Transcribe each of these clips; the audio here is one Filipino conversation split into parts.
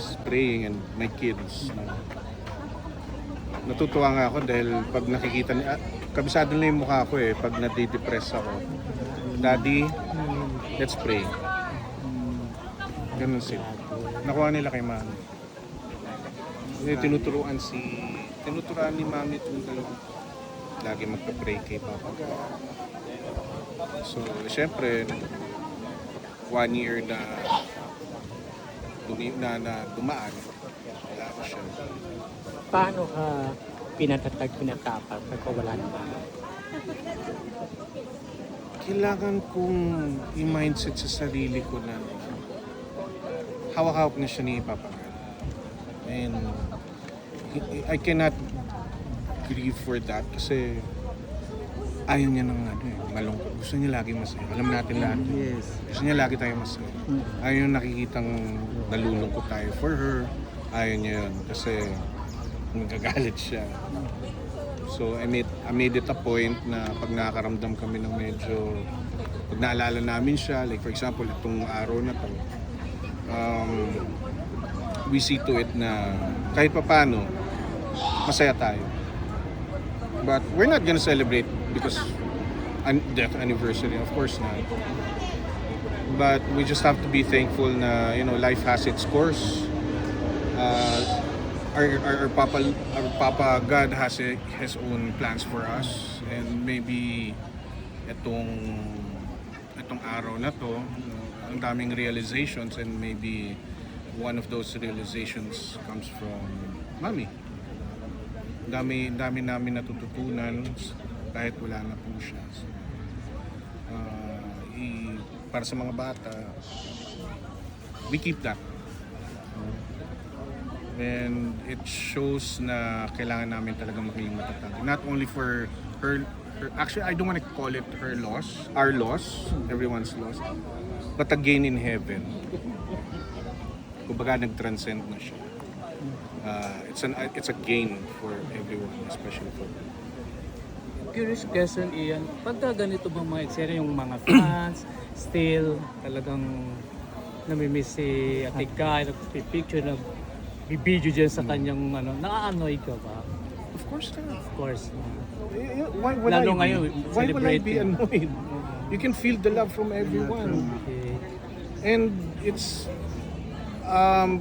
always praying, and my kids. Natutuwa nga ako dahil pag nakikita niya, kabisado na yung mukha ko eh, pag nadidepress ako. Daddy, let's pray. Ganun sila. Nakuha nila kay Mami. Tinuturuan ni Mami itong dalawa. Lagi magpa-pray kay Papa. So, syempre, 1 year na dumaan, wala ko siya. Paano ka pinatapang pagka wala naman? Kailangan kong i-mindset sa sarili ko na hawak-hawak na siya ni Papa God. And I cannot grieve for that kasi ayaw niya ng malungkot. Gusto niya lagi masaya. Alam natin lahat. Yes. Gusto niya lagi tayo masaya. Ayaw niya nakikitang nalulungkot tayo for her. Ayaw niya yun kasi magagalit siya. So I made it a point na pag nakakaramdam kami ng medyo, pag naalala namin siya, like for example, itong araw na to, we see to it na kahit papano, masaya tayo. But we're not gonna celebrate because death anniversary, of course not. But we just have to be thankful na, you know, life has its course. Our Papa God has his own plans for us, and maybe itong araw na to, ang daming realizations, and maybe one of those realizations comes from Mami. Dami namin natututunan kahit wala na po siya. So, para sa mga bata, we keep that. And it shows na kailangan namin talaga maging matatag. Not only for her, actually I don't want to call it her loss, our loss, everyone's loss, but a gain in heaven. Kumbaga nag-transcend na siya. It's a gain for everyone, especially for me. Curious question, Ian. Pagka ganito bang mga eksena, yung mga fans, still talagang namimiss si Ate Kai, nagpipicture, nagbibideo dyan sa kanyang na-annoy ka ba? Of course not. Of course. Why Lalo ngayon, why will I be celebrating. annoyed? You can feel the love from everyone. Okay. And it's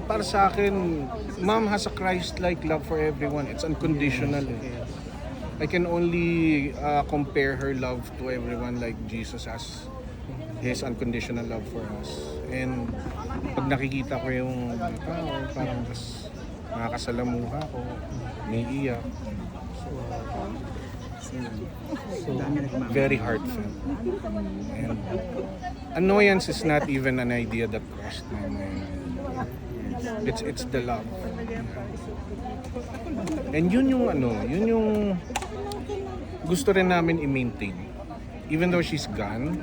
para sa akin, Mom has a Christ-like love for everyone. It's unconditional. I can only compare her love to everyone like Jesus has his unconditional love for us. And pag nakikita ko yung mga tao, parang nakakasalamuha ko, may iyak. So, very heartfelt. And annoyance is not even an idea that crossed my mind. It's the love. And yun yung gusto rin namin i-maintain. Even though she's gone,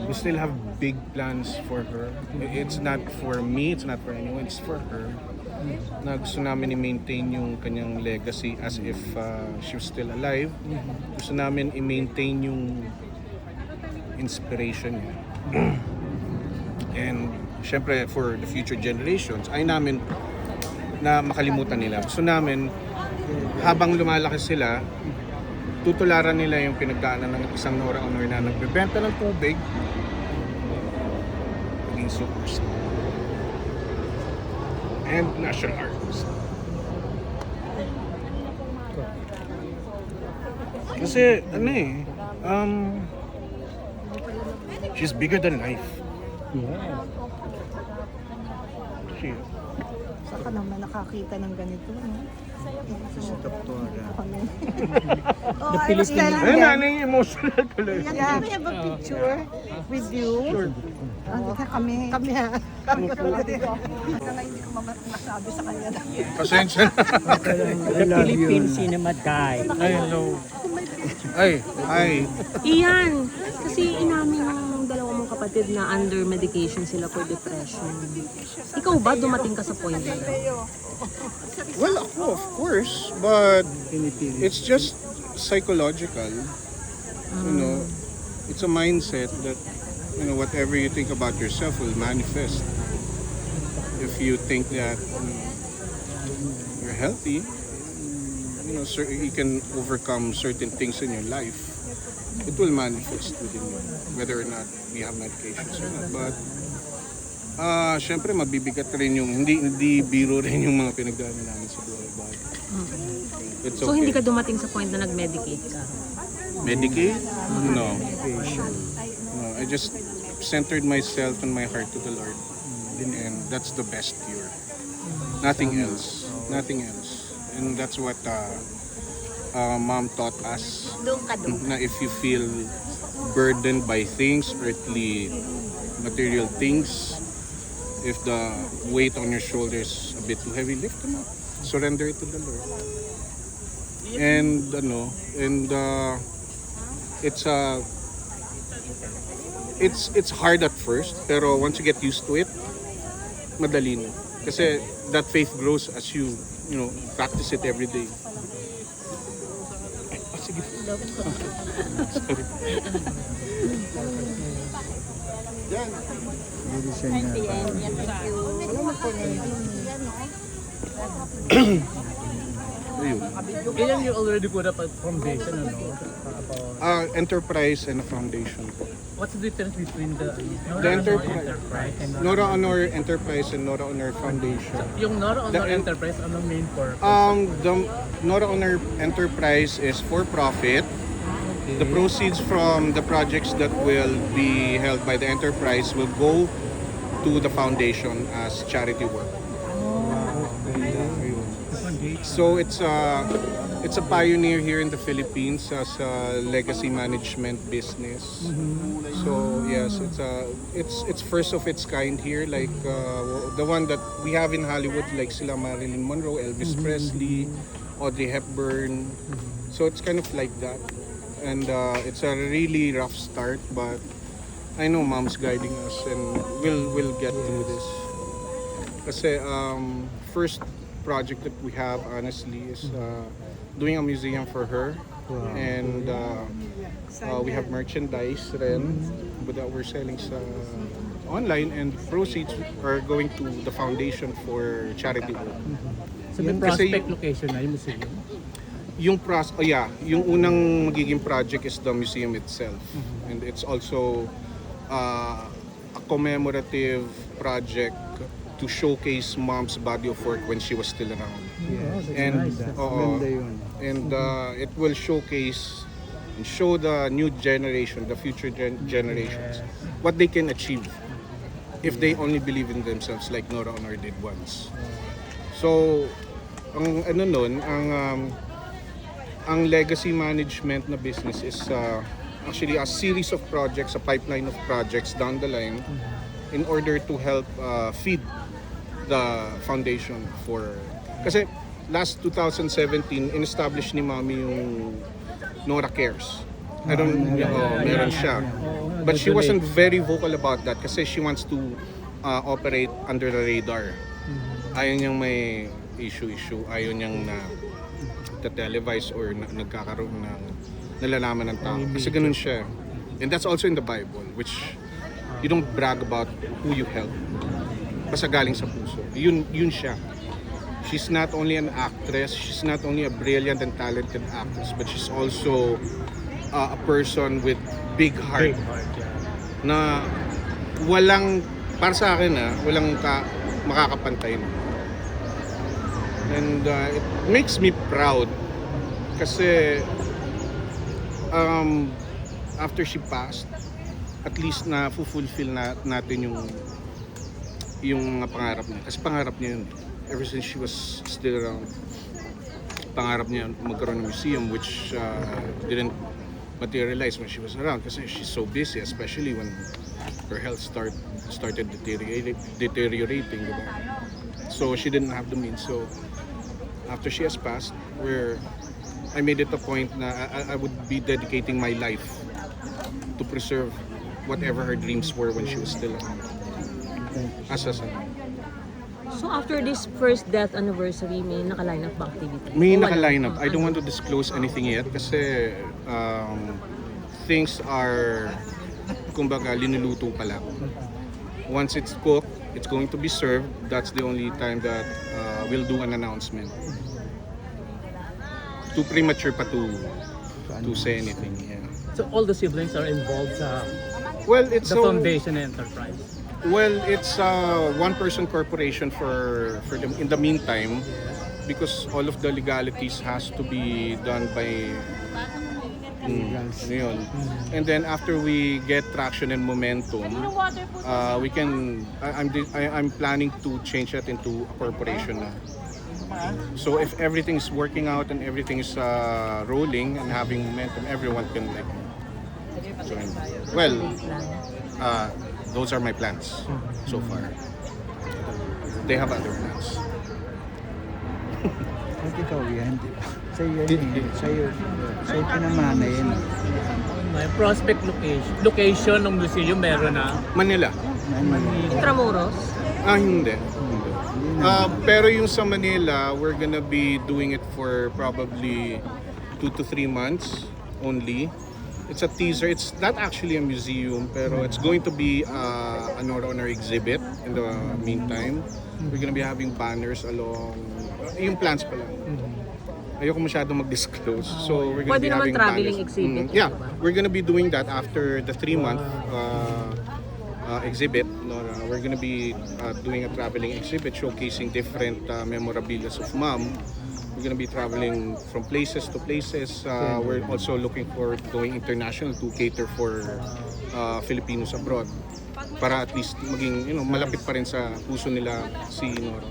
we still have big plans for her. It's not for me, it's not for anyone, it's for her. Na gusto namin i-maintain yung kanyang legacy as if she was still alive. Gusto namin i-maintain yung inspiration niya. And syempre for the future generations, ay namin na makalimutan nila. Gusto namin habang lumalaki sila, tutularan nila yung pinagdaanan ng isang Nora Honor na nagbebenta ng tubig, naging superstar and national artist. Kasi she's bigger than life. Yeah. She, Saka naman nakakita ng ganito, no? Kami. Oh, I was telling ayun na, them, emotional tuloy. yeah, we have a picture with you. Kami ha. Kami Kaya hindi ko masabi sa kanya. Pasensya na. The Philippine Cinema Guide. Ay, hello. Ay. Iyan, kasi inamin ng dalawa mong kapatid na under medication sila for depression. Ikaw ba dumating ka sa point na yun? Well, ako, of course, but it's just psychological. You know, it's a mindset that, you know, whatever you think about yourself will manifest. if you think that you're healthy, you can overcome certain things in your life. It will manifest within you, whether or not you have medications or not. But syempre mabibigat rin yung hindi biro rin yung mga pinagdaanan namin sa buhay. But it's okay. So hindi ka dumating sa point na nag-medicate ka? Medicate? No. I just centered myself and my heart to the Lord. And that's the best cure. Nothing else. Nothing else. And that's what Mom taught us. Na if you feel burdened by things, earthly, material things, if the weight on your shoulders a bit too heavy, lift them up. Surrender it to the Lord. And it's hard at first, pero once you get used to it, madali na. Kasi that faith grows as you practice it every day. Sige. Sorry. Yan. Ayun. Ilan you already put up a foundation, Enterprise and a foundation. What's the difference between the Enterprise and Nora Honor Enterprise and Nora Honor Foundation? yung Nora Honor The Enterprise, ano main purpose? The Nora Honor Enterprise is for profit. The proceeds from the projects that will be held by the enterprise will go to the foundation as charity work. So it's a pioneer here in the Philippines as a legacy management business. So yes, it's first of its kind here, like the one that we have in Hollywood, like sila Marilyn Monroe, Elvis Presley, Audrey Hepburn. So it's kind of like that, and it's a really rough start, but I know Mom's guiding us, and we'll get through this. Kasi first project that we have honestly is doing a museum for her. Wow. And we have merchandise rin that we're selling sa online, and proceeds are going to the foundation for charity work. So the prospect location na yung museum? Yung unang magiging project is the museum itself. And it's also a commemorative project to showcase Mom's body of work when she was still around. And it will showcase and show the new generation, the future generations, what they can achieve if they only believe in themselves like Nora Honor did once. So, ang legacy management na business is actually a series of projects, a pipeline of projects down the line in order to help feed the foundation for... Kasi last 2017, in-establish ni Mami yung Nora Cares. Meron siya. But she wasn't very vocal about that kasi she wants to operate under the radar. Ayaw niyang may issue. Ayaw niyang na-televise or nagkakaroon ng nalalaman ng tao. Kasi ganun siya. And that's also in the Bible, which you don't brag about who you help. Basta galing sa puso. Yun siya. She's not only an actress, she's not only a brilliant and talented actress, but she's also a person with big heart. Na walang, para sa akin walang makakapantay na. And it makes me proud kasi after she passed, at least na fulfill natin yung pangarap niya. Kasi pangarap niya yun. Ever since she was still around, pangarap niya magkaroon ng museum, which didn't materialize when she was around kasi she's so busy, especially when her health started deteriorating, diba? So she didn't have the means. So after she has passed, I made it a point na I would be dedicating my life to preserve whatever her dreams were when she was still around. As a son. So after this first death anniversary, may naka-line up ba activity? May naka-line up. I don't want to disclose anything yet kasi things are, kumbaga, linuluto pa lang. Once it's cooked, it's going to be served, that's the only time that we'll do an announcement. Too premature pa to say anything. Yeah. So all the siblings are involved sa Well, it's the foundation enterprise. Well, it's a one-person corporation for them in the meantime, because all of the legalities has to be done by ano yun. And then after we get traction and momentum, we can. I'm planning to change that into a corporation na. So if everything is working out and everything is rolling and having momentum, everyone can like join. Well, those are my plans so far. They have other plans. At ikaw yan, sa'yo pinamana yan. May prospect location ng museum meron na. Manila. Intramuros? Hindi. Pero yung sa Manila, we're gonna be doing it for probably 2 to 3 months only. It's a teaser. It's not actually a museum, pero it's going to be an honor exhibit in the meantime. We're gonna be having banners along, yung plans pa lang. Ayoko masyadong mag-disclose. So we're gonna Pwede be naman having traveling banners. exhibit, Yeah, diba? we're gonna be doing that after the 3-month exhibit. No, we're gonna be doing a traveling exhibit showcasing different memorabilia of Mom. We're gonna be traveling from places to places. We're also looking for going international to cater for Filipinos abroad, para at least maging malapit pa rin sa puso nila si Nora.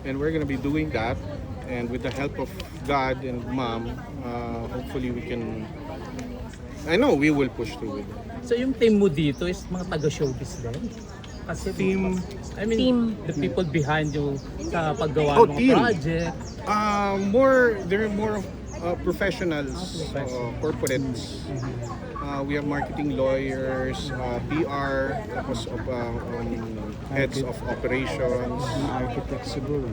And we're gonna be doing that, and with the help of God and Mom, hopefully we can. I know we will push through it. So yung team mo dito is mga taga-showbiz din? Kasi Team. I mean, Team. the people behind you sa paggawa ng mga team. project. They're more professionals, corporates. We have marketing lawyers, PR, tapos heads of operations. Mga architect siguro.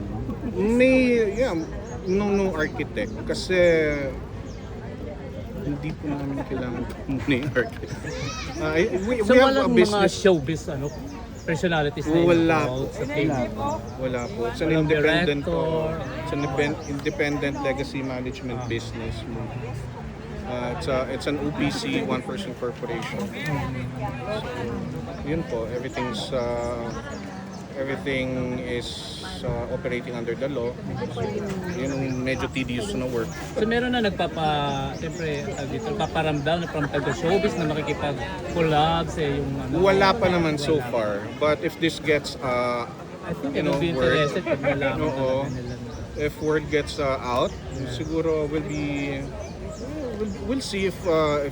No architect. Kasi hindi po namin kailangan muna yung architect. We So have a walang mga business. showbiz personalities na Wala involved po. sa team. Wala po. It's an Walang independent director. It's an independent legacy management business. It's an OPC, one-person corporation. So, yun po. Everything is operating under the law. Yun yung medyo tedious na work. So meron na nagpaparamdam na from taga-showbiz na makikipag-collab sa yung Wala pa naman so far. But if this gets I think you know, be word. interested pag nalaman Oo. nila. If word gets out, siguro we'll see if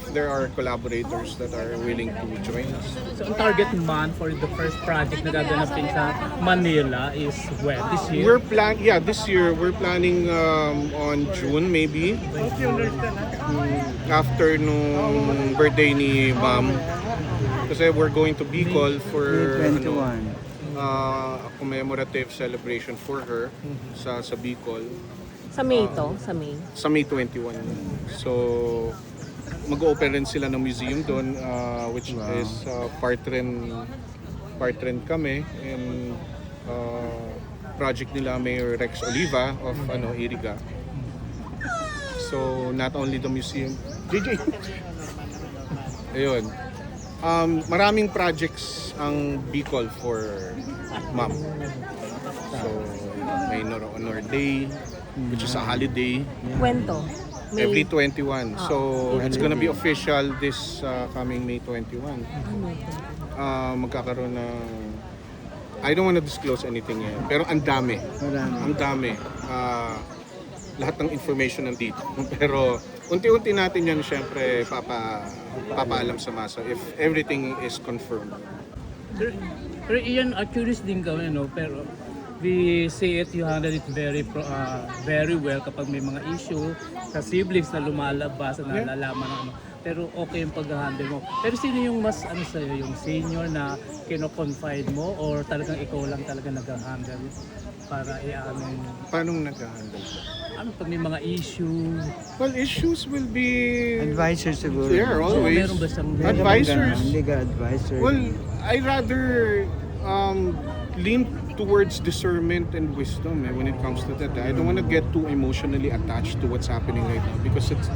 there are collaborators that are willing to join us. So ang target month for the first project na gaganapin sa Manila is when? This year? This year we're planning on June maybe. After nung birthday ni Mom. Kasi we're going to Bicol for May 21. a commemorative celebration for her sa Bicol. Sa May to? Sa May? Sa May 21. So, mag-open rin sila ng museum doon, which is part rin kami. And project nila Mayor Rex Oliva of Iriga. So, not only the museum. JJ! Ayun. Maraming projects ang Bicol for Mom. So, may Honor Day, which is a holiday. Kwento? May... Every 21. So, it's gonna be official this coming May 21. Magkakaroon ng... I don't wanna disclose anything yet. Pero ang dami. Ang dami. Lahat ng information nandito. Pero unti-unti natin yan syempre papaalam sa masa if everything is confirmed. Pero Ian, curious din kami, no? Pero we see it, you handle it very well kapag may mga issue sa siblings na lumalabas na nalalaman ng pero okay yung pag-handle mo. Pero sino yung mas sa'yo, yung senior na kino-confide mo or talagang ikaw lang talaga nag-handle para i-amin? Paano nag-handle? Pag may mga issue? Well, issues will be... Advisor siguro. There, always. Meron ba siyang Advisors? Legal advisor. Well, I rather lean towards discernment and wisdom when it comes to that. I don't want to get too emotionally attached to what's happening right now because it's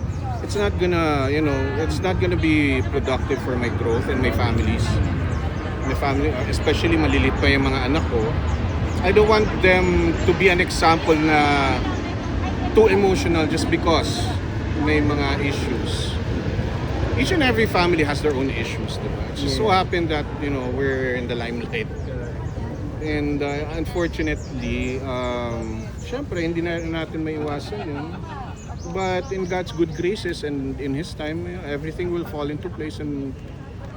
not gonna, it's not gonna be productive for my growth and my family, especially malilit pa yung mga anak ko. I don't want them to be an example na too emotional just because may mga issues. Each and every family has their own issues, diba? It just so happened that, we're in the limelight. And unfortunately, syempre, hindi na natin maiwasan yun. But in God's good graces and in His time, everything will fall into place and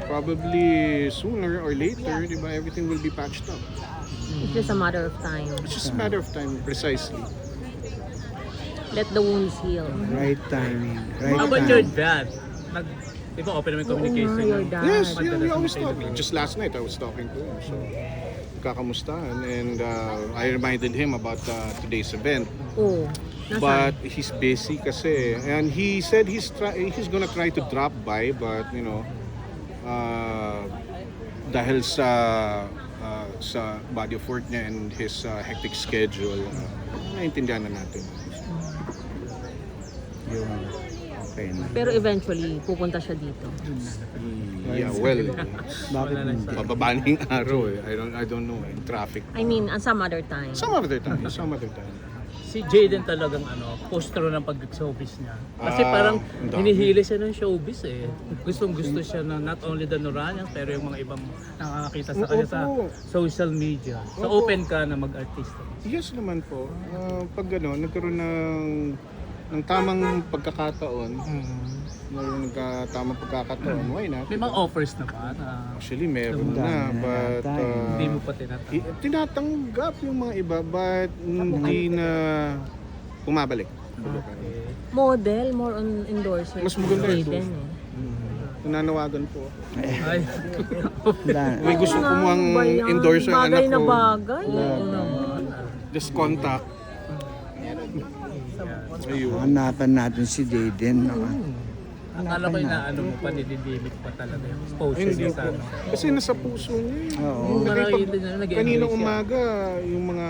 probably sooner or later, diba, everything will be patched up. It's just a matter of time. It's just a matter of time, precisely. Let the wounds heal. Right timing. Right How about your time. dad? Di ba open naman Oo communication? nga, your dad. Yes, yeah, we Madalas always na kayo talk. Just last night, I was talking to him. So, kakamustahan. And I reminded him about today's event. Oo. Nasaan? But he's busy kasi. And he said he's gonna try to drop by. But, dahil sa body of work niya and his hectic schedule, naiintindihan na natin. Yun. Okay na. Pero eventually, pupunta siya dito. Yeah, well, Bakit hindi? mababa na yung araw eh. I don't know, traffic. I mean, some other time. Some other time. Si Jaden talagang postro ng pag-showbiz niya. Kasi parang ang dami. hinihili siya ng showbiz eh. Gustong-gusto siya na not only the Noranians pero yung mga ibang nakakakita sa kanya sa Opo. social media. So Opo. open ka na mag-artista. Yes naman po. Pag nagkaroon ng tamang pagkakataon, tamang pagkakataon, why not? May mga offers na ba na Actually, meron Dami na, na but yata eh. hindi mo pa tinatanggap? tinatanggap yung mga iba, but hindi na bumabalik. Model, more on endorser. Mas maganda yung Jaden, Nananawagan po. Ay, May gusto Oo nga, kumuhang ba yan? endorse ang anak Bagay na ko. bagay. Just contact. Ayun. Hanapan natin si Jaden. No? akala ko na mo pa, nididimik pa talaga yung exposure Hindi niya po. sa ano. Kasi nasa puso niya eh. Oo. Nakikita niya, nag-enjoy Kaninang siya. umaga, yung mga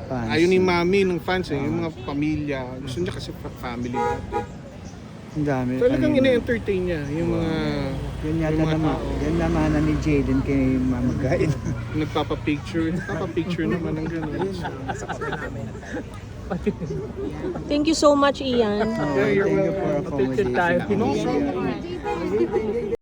Fans. ayaw ni mami ng fans eh, yung mga pamilya. Gusto niya kasi family natin. Ang dami. Talagang kanina. ine-entertain niya yung mga Yan yata yung mga naman. tao. Yan naman na ni Jaden kay Mama Guide. nagpapa-picture naman ng gano'n. Thank you so much, Ian. Yeah, you're Thank you welcome. for Picture tayo. accommodation. No problem.